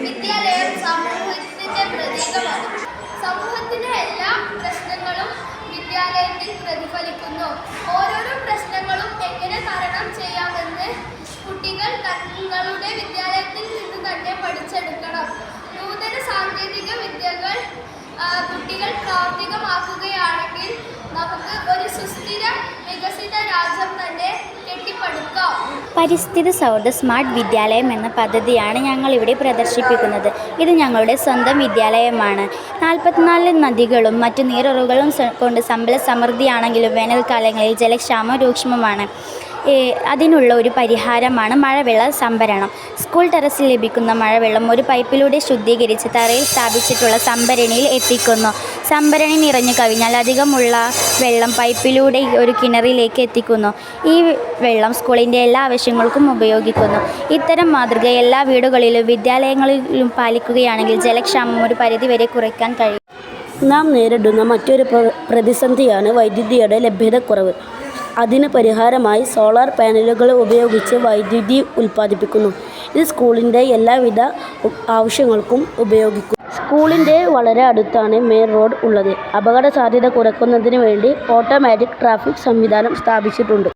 വിദ്യാലയം സമൂഹത്തിന്റെ പ്രതീകമാണ്. സമൂഹത്തിലെ എല്ലാ പ്രശ്നങ്ങളും വിദ്യാലയത്തിൽ പ്രതിഫലിക്കുന്നു. ഓരോരോ പ്രശ്നങ്ങളും എങ്ങനെ തരണം ചെയ്യാമെന്ന് കുട്ടികൾ തങ്ങളുടെ വിദ്യാലയത്തിൽ നിന്ന് തന്നെ പഠിച്ചെടുക്കണം. നൂതന സാങ്കേതിക വിദ്യകൾ കുട്ടികൾ പ്രാവർത്തികമാക്കുകയാണെങ്കിൽ നമുക്ക് ഒരു സുസ്ഥിര വികസിത രാജ്യം തന്നെ കെട്ടിപ്പടുക്കാം. പരിസ്ഥിതി സൗഹൃദ സ്മാർട്ട് വിദ്യാലയം എന്ന പദ്ധതിയാണ് ഞങ്ങളിവിടെ പ്രദർശിപ്പിക്കുന്നത്. ഇത് ഞങ്ങളുടെ സ്വന്തം വിദ്യാലയമാണ്. 44 നദികളും മറ്റു നീരുറവുകളും കൊണ്ട് സമ്പൽ സമൃദ്ധിയാണെങ്കിലും വേനൽക്കാലങ്ങളിൽ ജലക്ഷാമം രൂക്ഷമാണ്. അതിനുള്ള ഒരു പരിഹാരമാണ് മഴവെള്ള സംഭരണം. സ്കൂൾ ടെറസിൽ ലഭിക്കുന്ന മഴവെള്ളം ഒരു പൈപ്പിലൂടെ ശുദ്ധീകരിച്ച് തറയിൽ സ്ഥാപിച്ചിട്ടുള്ള സംഭരണിയിൽ എത്തിക്കുന്നു. സംഭരണി നിറഞ്ഞു കവിഞ്ഞാൽ അധികമുള്ള വെള്ളം പൈപ്പിലൂടെ ഒരു കിണറിലേക്ക് എത്തിക്കുന്നു. ഈ വെള്ളം സ്കൂളിൻ്റെ എല്ലാ ആവശ്യങ്ങൾക്കും ഉപയോഗിക്കുന്നു. ഇത്തരം മാതൃക എല്ലാ വീടുകളിലും വിദ്യാലയങ്ങളിലും പാലിക്കുകയാണെങ്കിൽ ജലക്ഷാമം ഒരു പരിധിവരെ കുറയ്ക്കാൻ കഴിയും. നാം നേരിടുന്ന മറ്റൊരു പ്രതിസന്ധിയാണ് വൈദ്യുതിയുടെ ലഭ്യതക്കുറവ്. അതിന് പരിഹാരമായി സോളാർ പാനലുകൾ ഉപയോഗിച്ച് വൈദ്യുതി ഉൽപ്പാദിപ്പിക്കുന്നു. ഇത് സ്കൂളിൻ്റെ എല്ലാവിധ ആവശ്യങ്ങൾക്കും ഉപയോഗിക്കും. സ്കൂളിൻ്റെ വളരെ അടുത്താണ് മെയിൻ റോഡ് ഉള്ളത്. അപകട സാധ്യത കുറയ്ക്കുന്നതിന് വേണ്ടി ഓട്ടോമാറ്റിക് ട്രാഫിക് സംവിധാനം സ്ഥാപിച്ചിട്ടുണ്ട്.